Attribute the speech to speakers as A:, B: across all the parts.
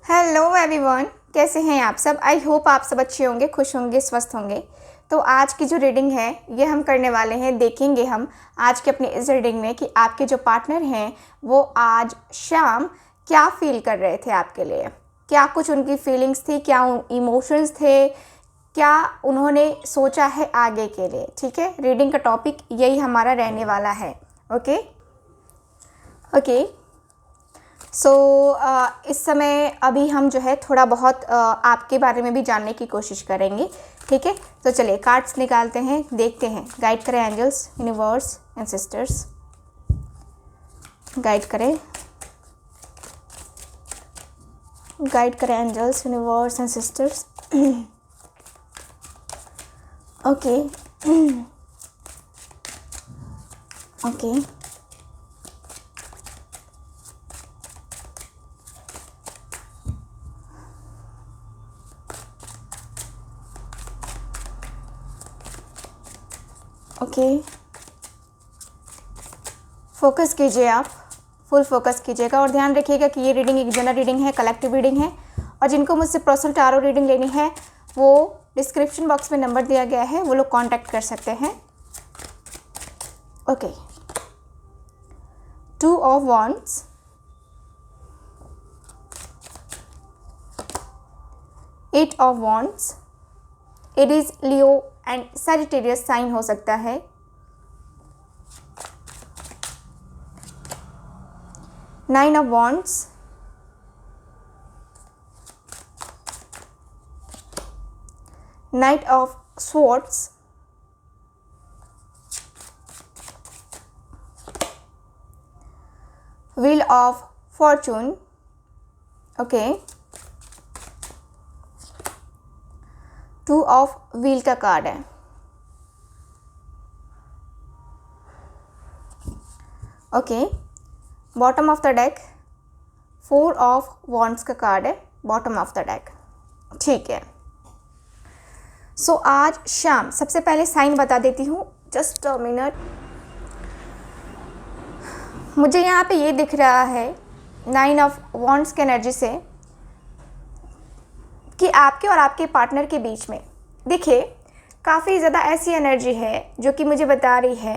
A: Hello everyone, कैसे हैं आप सब। आई होप आप सब अच्छे होंगे, खुश होंगे, स्वस्थ होंगे। तो आज की जो रीडिंग है ये हम करने वाले हैं, देखेंगे हम आज के अपनी इस रीडिंग में कि आपके जो पार्टनर हैं वो आज शाम क्या फील कर रहे थे आपके लिए, क्या कुछ उनकी फीलिंग्स थी, क्या इमोशंस थे, क्या उन्होंने सोचा है आगे के लिए। ठीक है, रीडिंग का टॉपिक यही हमारा रहने वाला है। ओके ओके सो इस समय अभी हम जो है थोड़ा बहुत आपके बारे में भी जानने की कोशिश करेंगे। ठीक है, तो चलिए कार्ड्स निकालते हैं, देखते हैं। गाइड करें angels, universe and sisters, guide करें angels, universe and sisters. Okay okay okay focus कीजिए, आप फुल फोकस कीजिएगा और ध्यान रखिएगा कि ये रीडिंग एक जनरल रीडिंग है, कलेक्टिव रीडिंग है। और जिनको मुझसे पर्सनल टारो रीडिंग लेनी है वो डिस्क्रिप्शन बॉक्स में नंबर दिया गया है, वो लोग कांटेक्ट कर सकते हैं। Okay, 2 of Wands, Eight of Wands, Aries, Leo and Sagittarius sign हो सकता है। Nine of Wands, Knight of Swords, Wheel of Fortune, okay, 2 of Wheel का कार्ड है। Okay, bottom of the deck 4 of Wands का card है, bottom of the deck. ठीक है, सो आज शाम सबसे पहले साइन बता देती हूँ, जस्ट अ मिनट। मुझे यहाँ पे ये दिख रहा है 9 of Wands के एनर्जी से कि आपके और आपके पार्टनर के बीच में देखिए काफ़ी ज़्यादा ऐसी एनर्जी है जो कि मुझे बता रही है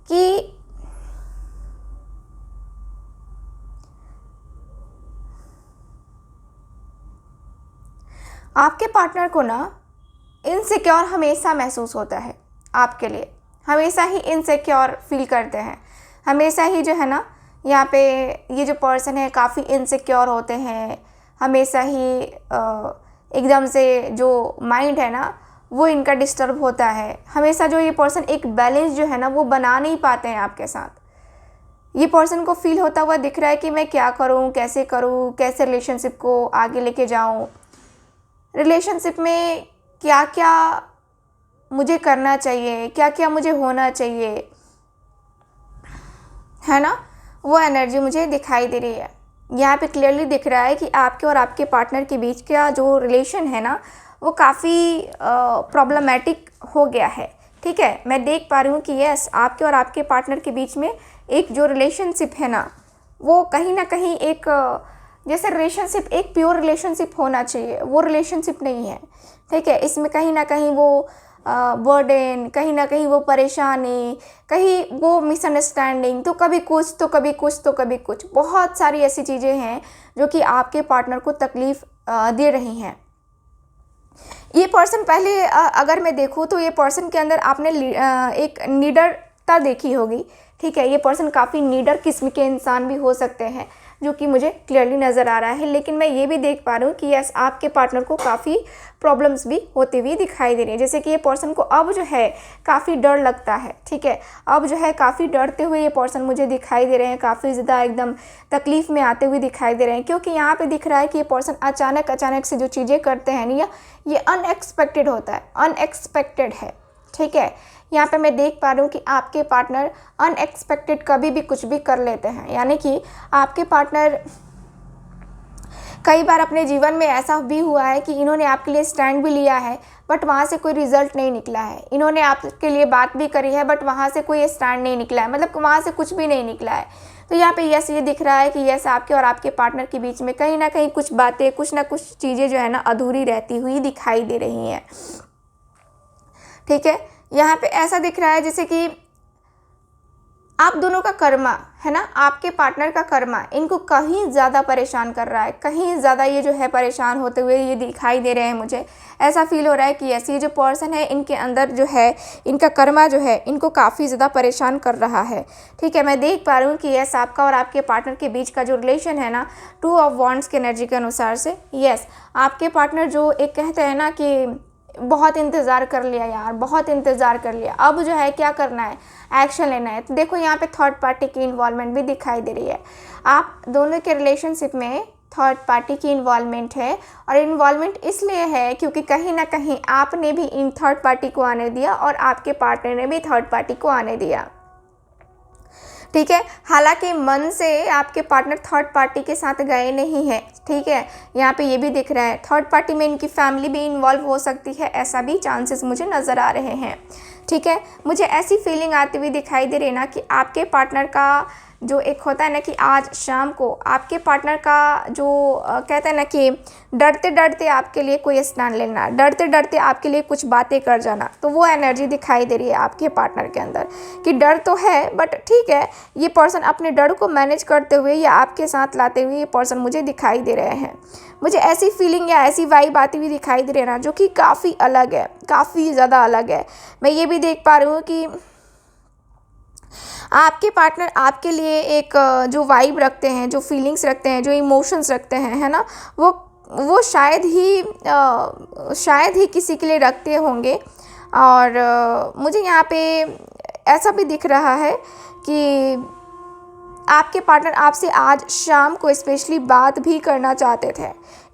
A: कि आपके पार्टनर को ना इनसिक्योर हमेशा महसूस होता है आपके लिए, हमेशा ही इनसिक्योर फील करते हैं, हमेशा ही जो है ना यहाँ पे ये जो पर्सन है काफ़ी इनसिक्योर होते हैं, हमेशा ही एकदम से जो माइंड है ना वो इनका डिस्टर्ब होता है। हमेशा जो ये पर्सन एक बैलेंस जो है ना वो बना नहीं पाते हैं आपके साथ। ये पर्सन को फील होता हुआ दिख रहा है कि मैं क्या करूँ, कैसे रिलेशनशिप को आगे लेके जाऊँ, रिलेशनशिप में क्या क्या मुझे करना चाहिए, क्या क्या मुझे होना चाहिए, है ना। वो एनर्जी मुझे दिखाई दे रही है। यहाँ पे क्लियरली दिख रहा है कि आपके और आपके पार्टनर के बीच का जो रिलेशन है ना वो काफ़ी प्रॉब्लमेटिक हो गया है। ठीक है, मैं देख पा रही हूँ कि यस आपके और आपके पार्टनर के बीच में एक जो रिलेशनशिप है ना वो कहीं ना कहीं एक जैसे रिलेशनशिप एक प्योर रिलेशनशिप होना चाहिए, वो रिलेशनशिप नहीं है। ठीक है, इसमें कहीं ना कहीं वो बर्डन, कहीं ना कहीं वो परेशानी, कहीं वो मिसअंडरस्टैंडिंग, तो कभी कुछ तो कभी कुछ तो कभी कुछ, बहुत सारी ऐसी चीज़ें हैं जो कि आपके पार्टनर को तकलीफ़ दे रही हैं। ये पर्सन पहले अगर मैं देखूँ तो ये पर्सन के अंदर आपने एक नीडरता देखी होगी। ठीक है, ये पर्सन काफ़ी नीडर किस्म के इंसान भी हो सकते हैं जो कि मुझे क्लियरली नज़र आ रहा है। लेकिन मैं ये भी देख पा रही हूँ कि यस आपके पार्टनर को काफ़ी प्रॉब्लम्स भी होती हुई दिखाई दे रही है। जैसे कि ये पर्सन को अब जो है काफ़ी डर लगता है। ठीक है, अब जो है काफ़ी डरते हुए ये पर्सन मुझे दिखाई दे रहे हैं, काफ़ी ज़्यादा एकदम तकलीफ़ में आते हुए दिखाई दे रहे हैं। क्योंकि यहाँ पे दिख रहा है कि ये पर्सन अचानक से जो चीज़ें करते हैं ना ये अनएक्सपेक्टेड होता है, अनएक्सपेक्टेड है। ठीक है, यहाँ पे मैं देख पा रही हूँ कि आपके पार्टनर अनएक्सपेक्टेड कभी भी कुछ भी कर लेते हैं। यानी कि आपके पार्टनर कई बार अपने जीवन में ऐसा भी हुआ है कि इन्होंने आपके लिए स्टैंड भी लिया है बट वहाँ से कोई रिजल्ट नहीं निकला है। इन्होंने आपके लिए बात भी करी है बट वहाँ से कोई स्टैंड नहीं निकला है, मतलब वहाँ से कुछ भी नहीं निकला है। तो यहाँ पे यस ये दिख रहा है कि यस आपके और आपके पार्टनर के बीच में कहीं ना कहीं कुछ बातें, कुछ ना कुछ चीज़ें जो है ना अधूरी रहती हुई दिखाई दे रही हैं। ठीक है, यहाँ पे ऐसा दिख रहा है जैसे कि आप दोनों का कर्मा है ना, आपके पार्टनर का कर्मा इनको कहीं ज़्यादा परेशान कर रहा है, कहीं ज़्यादा ये जो है परेशान होते हुए ये दिखाई दे रहे हैं। मुझे ऐसा फील हो रहा है कि ऐसी ये जो पर्सन है इनके अंदर जो है इनका कर्मा जो है इनको काफ़ी ज़्यादा परेशान कर रहा है। ठीक है, मैं देख पा रही हूँ कि यस आपका और आपके पार्टनर के बीच का जो रिलेशन है ना, 2 ऑफ वॉन्ड्स की एनर्जी के अनुसार से यस आपके पार्टनर जो एक कहते हैं ना कि बहुत इंतज़ार कर लिया यार, बहुत इंतज़ार कर लिया, अब जो है क्या करना है, एक्शन लेना है। तो देखो यहाँ पे थर्ड पार्टी की इन्वॉल्वमेंट भी दिखाई दे रही है। आप दोनों के रिलेशनशिप में थर्ड पार्टी की इन्वॉल्वमेंट है, और इन्वॉल्वमेंट इसलिए है क्योंकि कहीं ना कहीं आपने भी इन थर्ड पार्टी को आने दिया और आपके पार्टनर ने भी थर्ड पार्टी को आने दिया। ठीक है, हालांकि मन से आपके पार्टनर थर्ड पार्टी के साथ गए नहीं हैं। ठीक है, यहाँ पे ये भी दिख रहा है थर्ड पार्टी में इनकी फैमिली भी इन्वॉल्व हो सकती है, ऐसा भी चांसेस मुझे नज़र आ रहे हैं। ठीक है, मुझे ऐसी फीलिंग आती हुई दिखाई दे रही है ना कि आपके पार्टनर का जो एक होता है ना कि आज शाम को आपके पार्टनर का जो कहते हैं ना कि डरते डरते आपके लिए कोई स्टैंड लेना, डरते डरते आपके लिए कुछ बातें कर जाना, तो वो एनर्जी दिखाई दे रही है आपके पार्टनर के अंदर कि डर तो है बट ठीक है, ये पर्सन अपने डर को मैनेज करते हुए या आपके साथ लाते हुए ये पर्सन मुझे दिखाई दे रहे हैं। मुझे ऐसी फीलिंग या ऐसी वाइब आती हुई दिखाई दे रही है ना जो कि काफ़ी अलग है, काफ़ी ज़्यादा अलग है। मैं ये भी देख पा रही हूँ कि आपके पार्टनर आपके लिए एक जो वाइब रखते हैं, जो फीलिंग्स रखते हैं, जो इमोशंस रखते हैं, है ना, वो शायद ही किसी के लिए रखते होंगे। और मुझे यहाँ पे ऐसा भी दिख रहा है कि आपके पार्टनर आपसे आज शाम को स्पेशली बात भी करना चाहते थे,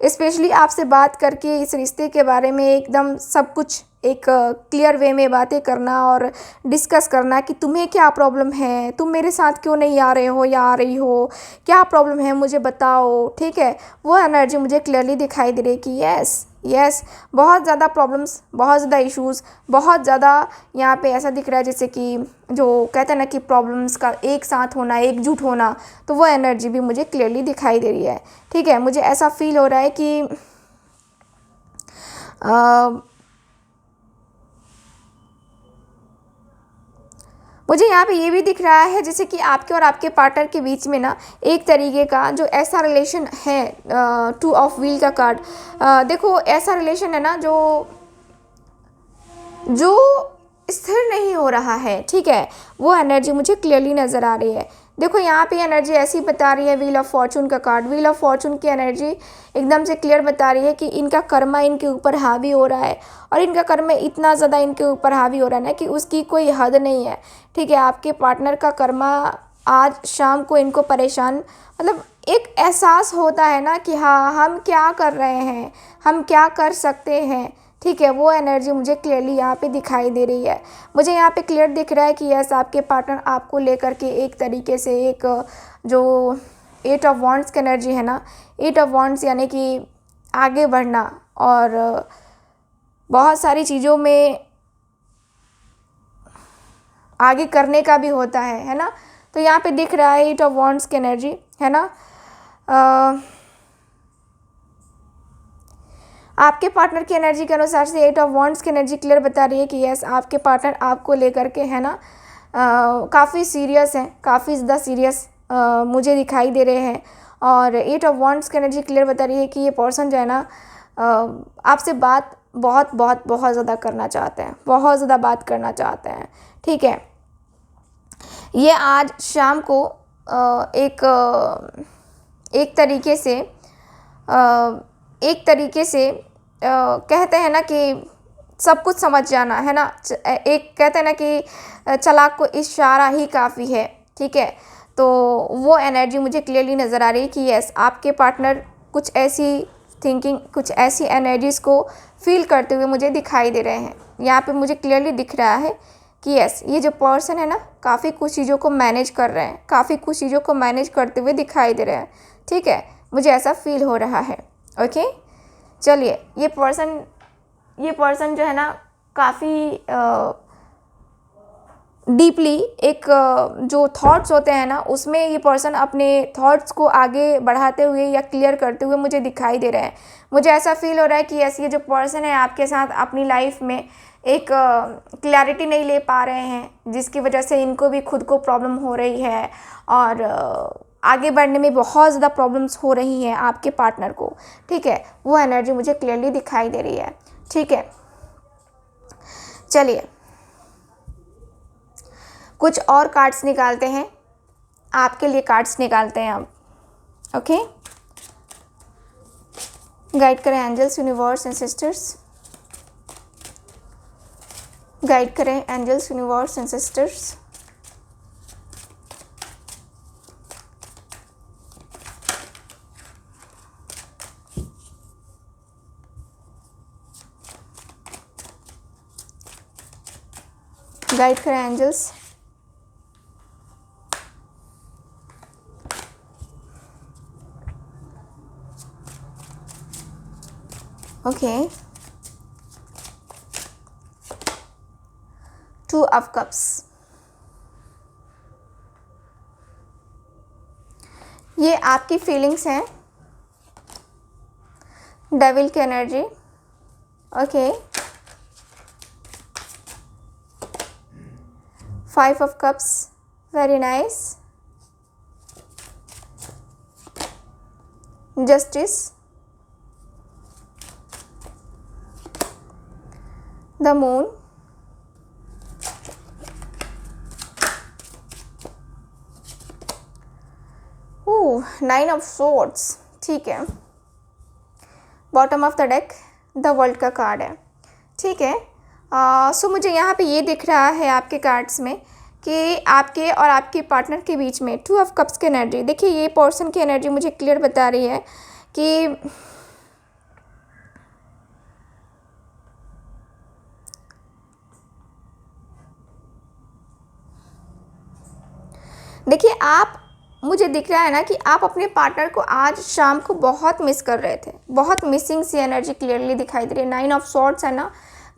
A: स्पेशली आपसे बात करके इस रिश्ते के बारे में एकदम सब कुछ एक क्लियर वे में बातें करना और डिस्कस करना कि तुम्हें क्या प्रॉब्लम है, तुम मेरे साथ क्यों नहीं आ रहे हो या आ रही हो, क्या प्रॉब्लम है मुझे बताओ। ठीक है, वो एनर्जी मुझे क्लियरली दिखाई दे रही है कि यस बहुत ज़्यादा प्रॉब्लम्स, बहुत ज़्यादा इश्यूज़, बहुत ज़्यादा यहाँ पे ऐसा दिख रहा है जैसे कि जो कहते हैं ना कि प्रॉब्लम्स का एक साथ होना, एकजुट होना, तो वो एनर्जी भी मुझे क्लियरली दिखाई दे रही है। ठीक है, मुझे ऐसा फील हो रहा है कि मुझे यहाँ पे ये भी दिख रहा है जैसे कि आपके और आपके पार्टनर के बीच में ना एक तरीके का जो ऐसा रिलेशन है, 2 ऑफ व्हील का कार्ड, देखो ऐसा रिलेशन है ना जो स्थिर नहीं हो रहा है। ठीक है, वो एनर्जी मुझे क्लियरली नज़र आ रही है। देखो यहाँ पे एनर्जी ऐसी बता रही है, व्हील ऑफ फॉर्चून का कार्ड, व्हील ऑफ फॉर्चून की एनर्जी एकदम से क्लियर बता रही है कि इनका कर्मा इनके ऊपर हावी हो रहा है, और इनका कर्मा इतना ज़्यादा इनके ऊपर हावी हो रहा है ना कि उसकी कोई हद नहीं है। ठीक है, आपके पार्टनर का कर्मा आज शाम को इनको परेशान, मतलब एक एहसास होता है ना कि हाँ हम क्या कर रहे हैं, हम क्या कर सकते हैं। ठीक है, वो एनर्जी मुझे क्लियरली यहाँ पे दिखाई दे रही है। मुझे यहाँ पे क्लियर दिख रहा है कि यस आपके पार्टनर आपको लेकर के एक तरीके से एक जो 8 ऑफ वॉन्ड्स की एनर्जी है ना, 8 ऑफ वॉन्ड्स यानी कि आगे बढ़ना और बहुत सारी चीज़ों में आगे करने का भी होता है ना। तो यहाँ पे दिख रहा है 8 ऑफ वॉन्ड्स की एनर्जी, है ना। आपके पार्टनर की एनर्जी के अनुसार से 8 ऑफ वॉन्ड्स की एनर्जी क्लियर बता रही है कि यस आपके पार्टनर आपको लेकर के है ना काफ़ी सीरियस हैं, काफ़ी ज़्यादा सीरियस मुझे दिखाई दे रहे हैं। और 8 ऑफ वॉन्ड्स की एनर्जी क्लियर बता रही है कि ये पर्सन जो है ना आपसे बात बहुत बहुत बहुत ज़्यादा करना चाहते हैं, बहुत ज़्यादा बात करना चाहते हैं। ठीक है, ये आज शाम को एक तरीके से कहते हैं ना कि सब कुछ समझ जाना, है ना। एक कहते हैं ना कि चालाक को इशारा ही काफ़ी है। ठीक है, तो वो एनर्जी मुझे क्लियरली नज़र आ रही है कि यस आपके पार्टनर कुछ ऐसी थिंकिंग, कुछ ऐसी एनर्जीज़ को फील करते हुए मुझे दिखाई दे रहे हैं। यहाँ पे मुझे क्लियरली दिख रहा है कि यस ये जो पर्सन है ना काफ़ी कुछ चीज़ों को मैनेज कर रहे हैं, काफ़ी कुछ चीज़ों को मैनेज करते हुए दिखाई दे रहे हैं। ठीक है, मुझे ऐसा फील हो रहा है। ओके, चलिए ये पर्सन जो है ना काफ़ी डीपली एक जो थॉट्स होते हैं ना, उसमें ये पर्सन अपने थॉट्स को आगे बढ़ाते हुए या क्लियर करते हुए मुझे दिखाई दे रहे हैं। मुझे ऐसा फील हो रहा है कि ऐसे ये जो पर्सन है आपके साथ अपनी लाइफ में एक क्लैरिटी नहीं ले पा रहे हैं, जिसकी वजह से इनको भी खुद को प्रॉब्लम हो रही है और आगे बढ़ने में बहुत ज़्यादा प्रॉब्लम्स हो रही हैं आपके पार्टनर को। ठीक है, वो एनर्जी मुझे क्लियरली दिखाई दे रही है। ठीक है, चलिए कुछ और कार्ड्स निकालते हैं, आपके लिए कार्ड्स निकालते हैं अब। ओके, गाइड करें angels, universe and sisters, guide करें angels, universe and sisters. Guide करें एंजल्स, ओके, 2 ऑफ कप्स। ये आपकी फीलिंग्स हैं, डेविल की energy. Okay, 5 of cups, very nice. Justice, the moon, nine of swords. ठीक है, bottom of the deck the world का card है। ठीक है, सो मुझे यहाँ पे ये दिख रहा है आपके कार्ड्स में कि आपके और आपके पार्टनर के बीच में 2 ऑफ कप्स की एनर्जी। देखिए, ये पर्सन की एनर्जी मुझे क्लियर बता रही है कि देखिए, आप, मुझे दिख रहा है ना कि आप अपने पार्टनर को आज शाम को बहुत मिस कर रहे थे, बहुत मिसिंग सी एनर्जी क्लियरली दिखाई दे रही है। 9 ऑफ सॉर्ड्स है ना,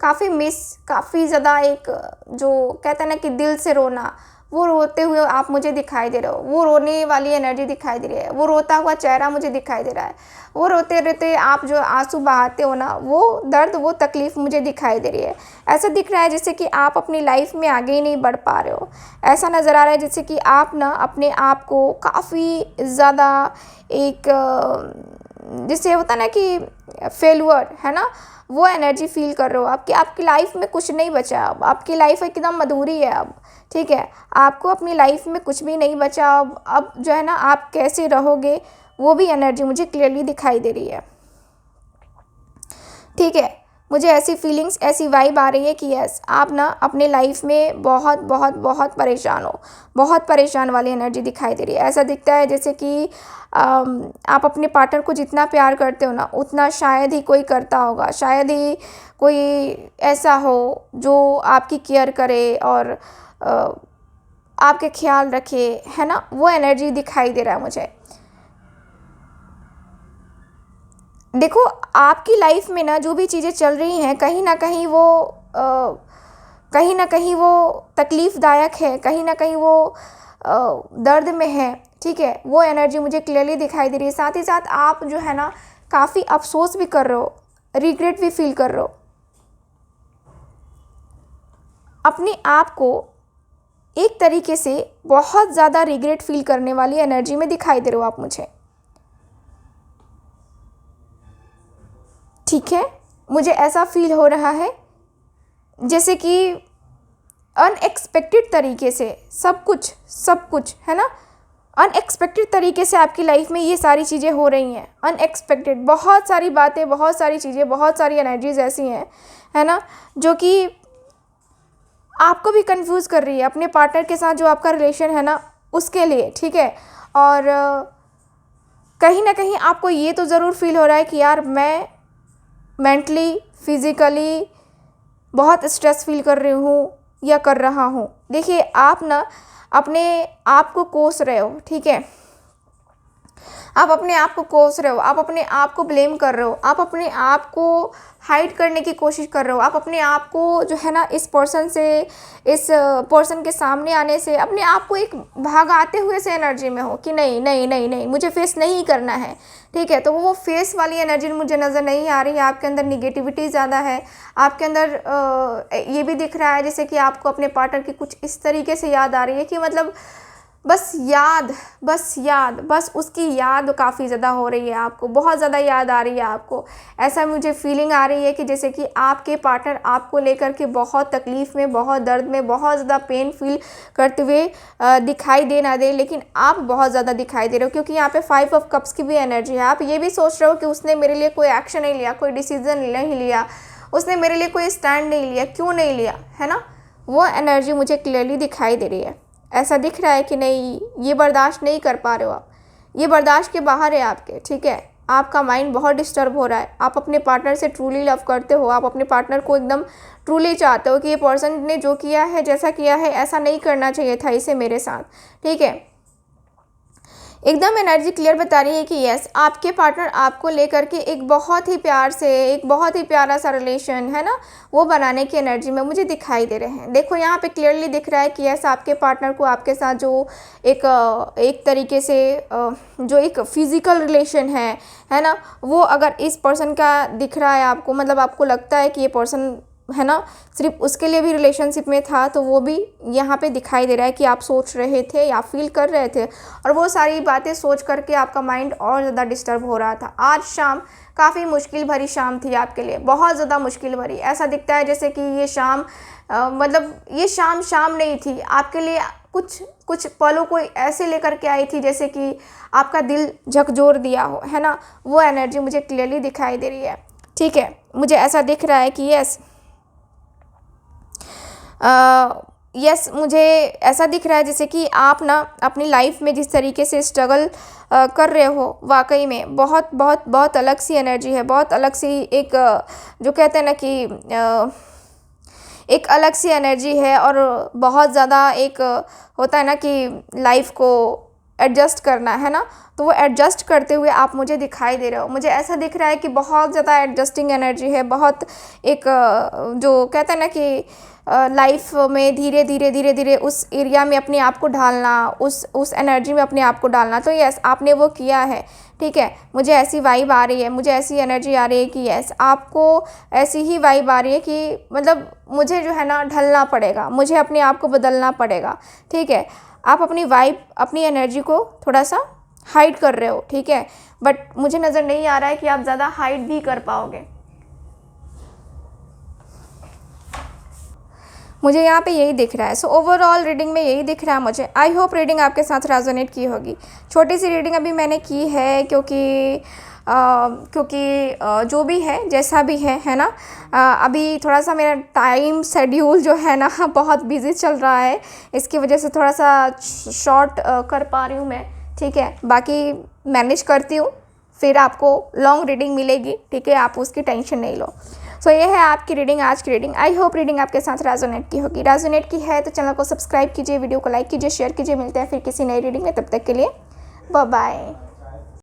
A: काफ़ी मिस, काफ़ी ज़्यादा एक जो कहते हैं ना कि दिल से रोना, वो रोते हुए आप मुझे दिखाई दे रहे हो, वो रोने वाली एनर्जी दिखाई दे रही है, वो रोता हुआ चेहरा मुझे दिखाई दे रहा है, वो रोते रोते आप जो आंसू बहाते हो ना, वो दर्द, वो तकलीफ़ मुझे दिखाई दे रही है। ऐसा दिख रहा है जैसे कि आप अपनी लाइफ में आगे ही नहीं बढ़ पा रहे हो। ऐसा नज़र आ रहा है जैसे कि आप ना अपने आप को काफ़ी ज़्यादा एक जिससे होता है ना कि फेलुअर है ना, वो एनर्जी फील कर रहे हो। आपकी लाइफ में कुछ नहीं बचा अब, आपकी लाइफ एकदम अधूरी है अब। ठीक है, आपको अपनी लाइफ में कुछ भी नहीं बचा अब जो है ना, आप कैसे रहोगे वो भी एनर्जी मुझे क्लियरली दिखाई दे रही है। ठीक है, मुझे ऐसी फीलिंग्स, ऐसी वाइब आ रही है कि यस, आप ना अपने लाइफ में बहुत बहुत बहुत परेशान हो, बहुत परेशान वाली एनर्जी दिखाई दे रही है। ऐसा दिखता है जैसे कि आप अपने पार्टनर को जितना प्यार करते हो ना, उतना शायद ही कोई करता होगा, शायद ही कोई ऐसा हो जो आपकी केयर करे और आपके ख्याल रखे, है ना, वो एनर्जी दिखाई दे रहा है मुझे। देखो, आपकी लाइफ में ना जो भी चीज़ें चल रही हैं, कहीं ना कहीं वो तकलीफ़दायक है, कहीं ना कहीं वो दर्द में है। ठीक है, वो एनर्जी मुझे क्लियरली दिखाई दे रही है। साथ ही साथ आप जो है ना, काफ़ी अफसोस भी कर रहे हो, रिग्रेट भी फील कर रहे हो, अपने आप को एक तरीके से बहुत ज़्यादा रिग्रेट फील करने वाली एनर्जी में दिखाई दे रहे हो आप मुझे। ठीक है, मुझे ऐसा फील हो रहा है जैसे कि अनएक्सपेक्टेड तरीके से सब कुछ है ना, अनएक्सपेक्टेड तरीके से आपकी लाइफ में ये सारी चीज़ें हो रही हैं। अनएक्सपेक्टेड बहुत सारी बातें, बहुत सारी चीज़ें, बहुत सारी एनर्जीज ऐसी हैं, है ना, जो कि आपको भी कंफ्यूज कर रही है अपने पार्टनर के साथ जो आपका रिलेशन है ना, उसके लिए। ठीक है, और कहीं ना कहीं आपको ये तो ज़रूर फील हो रहा है कि यार मैं मेंटली, फिज़िकली बहुत स्ट्रेस फील कर रही हूँ या कर रहा हूँ। देखिए, आप ना अपने आप को कोस रहे हो। ठीक है, आप अपने आप को कोस रहे हो, आप अपने आप को ब्लेम कर रहे हो, आप अपने आप को हाइड करने की कोशिश कर रहे हो, आप अपने आप को जो है ना इस पर्सन के सामने आने से अपने आप को एक भागाते हुए से एनर्जी में हो कि नहीं नहीं नहीं नहीं मुझे फेस नहीं करना है। ठीक है, तो वो फेस वाली एनर्जी मुझे नज़र नहीं आ रही है। आपके अंदर निगेटिविटी ज़्यादा है, आपके अंदर ये भी दिख रहा है जैसे कि आपको अपने पार्टनर की कुछ इस तरीके से याद आ रही है कि मतलब बस उसकी याद काफ़ी ज़्यादा हो रही है, आपको बहुत ज़्यादा याद आ रही है। आपको ऐसा मुझे फीलिंग आ रही है कि जैसे कि आपके पार्टनर आपको लेकर के बहुत तकलीफ़ में, बहुत दर्द में, बहुत ज़्यादा पेन फील करते हुए दिखाई दे ना दे, लेकिन आप बहुत ज़्यादा दिखाई दे रहे हो, क्योंकि यहाँ पे 5 ऑफ कप्स की भी एनर्जी है। आप ये भी सोच रहे हो कि उसने मेरे लिए कोई एक्शन नहीं लिया, कोई डिसीज़न नहीं लिया, उसने मेरे लिए कोई स्टैंड नहीं लिया, क्यों नहीं लिया, है ना। वो एनर्जी मुझे क्लियरली दिखाई दे रही है। ऐसा दिख रहा है कि नहीं, ये बर्दाश्त नहीं कर पा रहे हो आप, ये बर्दाश्त के बाहर है आपके। ठीक है, आपका माइंड बहुत डिस्टर्ब हो रहा है। आप अपने पार्टनर से ट्रूली लव करते हो, आप अपने पार्टनर को एकदम ट्रूली चाहते हो कि ये पर्सन ने जो किया है, जैसा किया है, ऐसा नहीं करना चाहिए था इसे मेरे साथ। ठीक है, एकदम एनर्जी क्लियर बता रही है कि यस, आपके पार्टनर आपको लेकर के एक बहुत ही प्यार से, एक बहुत ही प्यारा सा रिलेशन है ना, वो बनाने की एनर्जी में मुझे दिखाई दे रहे हैं। देखो यहाँ पे क्लियरली दिख रहा है कि यस, आपके पार्टनर को आपके साथ जो एक तरीके से जो एक फिज़िकल रिलेशन है ना, वो अगर इस पर्सन का दिख रहा है आपको, मतलब आपको लगता है कि ये पर्सन है ना सिर्फ उसके लिए भी रिलेशनशिप में था, तो वो भी यहाँ पे दिखाई दे रहा है कि आप सोच रहे थे या फील कर रहे थे, और वो सारी बातें सोच करके आपका माइंड और ज़्यादा डिस्टर्ब हो रहा था। आज शाम काफ़ी मुश्किल भरी शाम थी आपके लिए, बहुत ज़्यादा मुश्किल भरी। ऐसा दिखता है जैसे कि ये शाम मतलब ये शाम नहीं थी आपके लिए, कुछ पलों को ऐसे लेकर के आई थी जैसे कि आपका दिल झकझोर दिया हो, है ना। वो एनर्जी मुझे क्लियरली दिखाई दे रही है। ठीक है, मुझे ऐसा दिख रहा है कि यस मुझे ऐसा दिख रहा है जैसे कि आप ना अपनी लाइफ में जिस तरीके से स्ट्रगल कर रहे हो, वाकई में बहुत बहुत बहुत अलग सी एनर्जी है, बहुत अलग सी एक जो कहते हैं ना कि एक अलग सी एनर्जी है, और बहुत ज़्यादा एक होता है ना कि लाइफ को एडजस्ट करना है ना, तो वो एडजस्ट करते हुए आप मुझे दिखाई दे रहे हो। मुझे ऐसा दिख रहा है कि बहुत ज़्यादा एडजस्टिंग एनर्जी है, बहुत एक जो कहते हैं ना कि लाइफ में धीरे धीरे उस एरिया में अपने आप को ढालना, उस एनर्जी में अपने आप को डालना। तो यस, आपने वो किया है। ठीक है, मुझे ऐसी वाइब आ रही है, मुझे ऐसी एनर्जी आ रही है कि यस, आपको ऐसी ही वाइब आ रही है कि मतलब मुझे जो है ना ढलना पड़ेगा, मुझे अपने आप को बदलना पड़ेगा। ठीक है, आप अपनी वाइब, अपनी एनर्जी को थोड़ा सा हाइड कर रहे हो। ठीक है, बट मुझे नज़र नहीं आ रहा है कि आप ज़्यादा हाइड भी कर पाओगे। मुझे यहाँ पे यही दिख रहा है। सो ओवरऑल रीडिंग में यही दिख रहा है मुझे। आई होप रीडिंग आपके साथ रेजोनेट की होगी। छोटी सी रीडिंग अभी मैंने की है क्योंकि जो भी है, जैसा भी है ना, अभी थोड़ा सा मेरा टाइम शेड्यूल जो है ना बहुत बिजी चल रहा है, इसकी वजह से थोड़ा सा शॉर्ट कर पा रही हूँ मैं। ठीक है, बाकी मैनेज करती हूँ, फिर आपको लॉन्ग रीडिंग मिलेगी। ठीक है, आप उसकी टेंशन नहीं लो। सो ये है आपकी रीडिंग, आज की रीडिंग। आई होप रीडिंग आपके साथ रेजोनेट की होगी। रेजोनेट की है तो चैनल को सब्सक्राइब कीजिए, वीडियो को लाइक कीजिए, शेयर कीजिए। मिलते हैं फिर किसी नई रीडिंग में, तब तक के लिए बाय बाय।